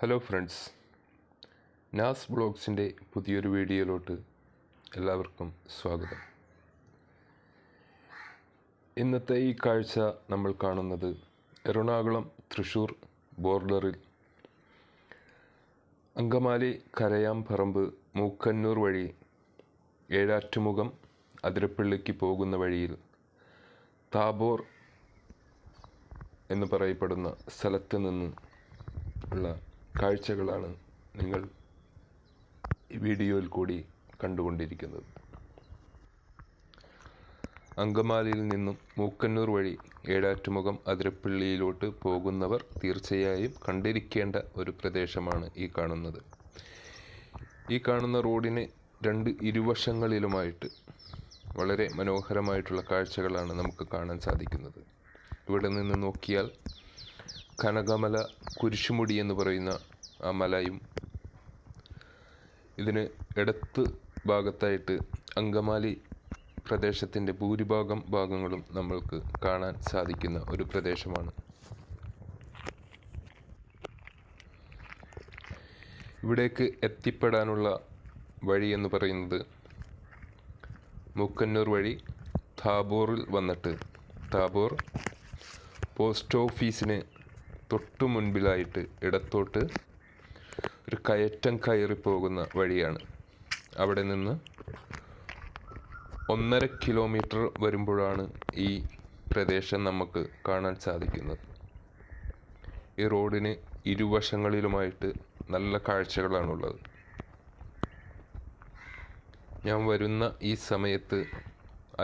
Hello friends, നാസ് ബ്ലോഗ്സിൻ്റെ പുതിയൊരു വീഡിയോയിലോട്ട് എല്ലാവർക്കും സ്വാഗതം. ഇന്നത്തെ ഈ കാഴ്ച നമ്മൾ കാണുന്നത് എറണാകുളം തൃശ്ശൂർ ബോർഡറിൽ അങ്കമാലി കരയാംപറമ്പ് മൂക്കന്നൂർ വഴി ഏഴാറ്റുമുഖം അതിരപ്പള്ളിക്ക് പോകുന്ന വഴിയിൽ താബോർ എന്ന് പറയപ്പെടുന്ന സ്ഥലത്ത് നിന്ന് ഉള്ള കാഴ്ചകളാണ് നിങ്ങൾ ഈ വീഡിയോയിൽ കൂടി കണ്ടുകൊണ്ടിരിക്കുന്നത്. അങ്കമാലിയിൽ നിന്നും മൂക്കന്നൂർ വഴി ഏഴാറ്റുമുഖം അതിരപ്പള്ളിയിലോട്ട് പോകുന്നവർ തീർച്ചയായും കണ്ടിരിക്കേണ്ട ഒരു പ്രദേശമാണ് ഈ കാണുന്നത്. ഈ കാണുന്ന റോഡിന് രണ്ട് ഇരുവശങ്ങളിലുമായിട്ട് വളരെ മനോഹരമായിട്ടുള്ള കാഴ്ചകളാണ് നമുക്ക് കാണാൻ സാധിക്കുന്നത്. ഇവിടെ നിന്ന് നോക്കിയാൽ കനകമല കുരിശുമുടി എന്ന് പറയുന്ന ആ മലയും, ഇതിന് ഇടത്ത് ഭാഗത്തായിട്ട് അങ്കമാലി പ്രദേശത്തിൻ്റെ ഭൂരിഭാഗം ഭാഗങ്ങളും നമ്മൾക്ക് കാണാൻ സാധിക്കുന്ന ഒരു പ്രദേശമാണ്. ഇവിടേക്ക് എത്തിപ്പെടാനുള്ള വഴി എന്ന് പറയുന്നത് മൂക്കന്നൂർ വഴി താബോറിൽ വന്നിട്ട് താബോർ പോസ്റ്റ് ഓഫീസിന് തൊട്ടു മുൻപിലായിട്ട് ഇടത്തോട്ട് ഒരു കയറ്റം കയറി പോകുന്ന വഴിയാണ്. അവിടെ നിന്ന് 1.5 കിലോമീറ്റർ വരുമ്പോഴാണ് ഈ പ്രദേശം നമുക്ക് കാണാൻ സാധിക്കുന്നത്. ഈ റോഡിന് ഇരുവശങ്ങളിലുമായിട്ട് നല്ല കാഴ്ചകളാണുള്ളത്. ഞാൻ വരുന്ന ഈ സമയത്ത്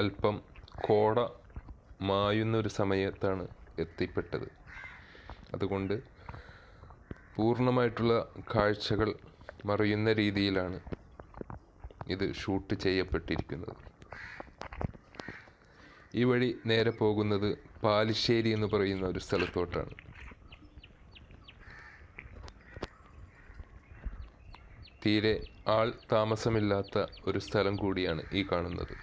അല്പം കോട മായുന്നൊരു സമയത്താണ് എത്തിപ്പെട്ടത്. അതുകൊണ്ട് പൂർണ്ണമായിട്ടുള്ള കാഴ്ചകൾ മറയുന്ന രീതിയിലാണ് ഇത് ഷൂട്ട് ചെയ്യപ്പെട്ടിരിക്കുന്നത്. ഈ വഴി നേരെ പോകുന്നത് പാലിശ്ശേരി എന്ന് പറയുന്ന ഒരു സ്ഥലത്തോട്ടാണ്. തീരെ ആൾ താമസമില്ലാത്ത ഒരു സ്ഥലം കൂടിയാണ് ഈ കാണുന്നത്.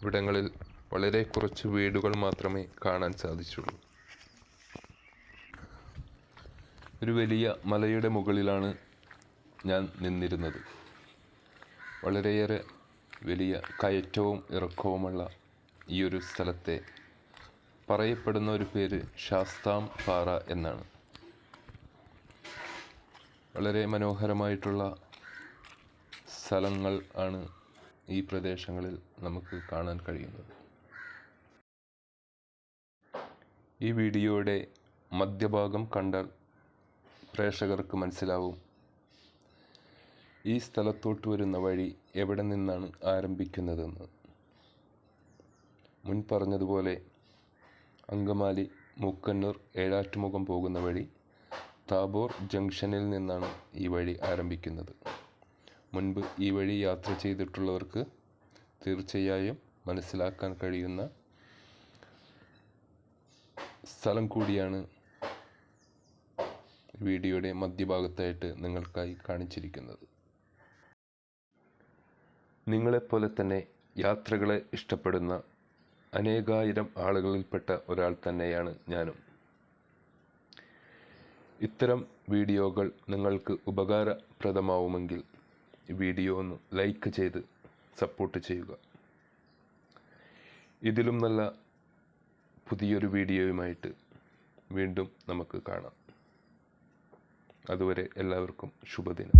ഇവിടങ്ങളിൽ വളരെ കുറച്ച് വീടുകൾ മാത്രമേ കാണാൻ സാധിച്ചുള്ളൂ. ഒരു വലിയ മലയുടെ മുകളിലാണ് ഞാൻ നിന്നിരുന്നത്. വളരെയേറെ വലിയ കയറ്റവും ഇറക്കവുമുള്ള ഈ ഒരു സ്ഥലത്തെ പറയപ്പെടുന്ന ഒരു പേര് ശാസ്താം പാറ എന്നാണ്. വളരെ മനോഹരമായിട്ടുള്ള സ്ഥലങ്ങൾ ആണ് ഈ പ്രദേശങ്ങളിൽ നമുക്ക് കാണാൻ കഴിയുന്നത്. ഈ വീഡിയോയുടെ മധ്യഭാഗം കണ്ടാൽ പ്രേക്ഷകർക്ക് മനസ്സിലാവും ഈ സ്ഥലത്തോട്ട് വരുന്ന വഴി എവിടെ നിന്നാണ് ആരംഭിക്കുന്നതെന്ന്. മുൻ പറഞ്ഞതുപോലെ അങ്കമാലി മൂക്കന്നൂർ ഏഴാറ്റുമുഖം പോകുന്ന വഴി താബോർ ജംഗ്ഷനിൽ നിന്നാണ് ഈ വഴി ആരംഭിക്കുന്നത്. മുൻപ് ഈ വഴി യാത്ര ചെയ്തിട്ടുള്ളവർക്ക് തീർച്ചയായും മനസ്സിലാക്കാൻ കഴിയുന്ന സ്ഥലം കൂടിയാണ് വീഡിയോയുടെ മധ്യഭാഗത്തായിട്ട് നിങ്ങൾക്കായി കാണിച്ചിരിക്കുന്നത്. നിങ്ങളെപ്പോലെ തന്നെ യാത്രകളെ ഇഷ്ടപ്പെടുന്ന അനേകായിരം ആളുകളിൽപ്പെട്ട ഒരാൾ തന്നെയാണ് ഞാനും. ഇത്തരം വീഡിയോകൾ നിങ്ങൾക്ക് ഉപകാരപ്രദമാവുമെങ്കിൽ ഈ വീഡിയോ ഒന്ന് ലൈക്ക് ചെയ്ത് സപ്പോർട്ട് ചെയ്യുക. ഇതിലും നല്ല പുതിയൊരു വീഡിയോയുമായിട്ട് വീണ്ടും നമുക്ക് കാണാം. അതുവരെ എല്ലാവർക്കും ശുഭദിനം.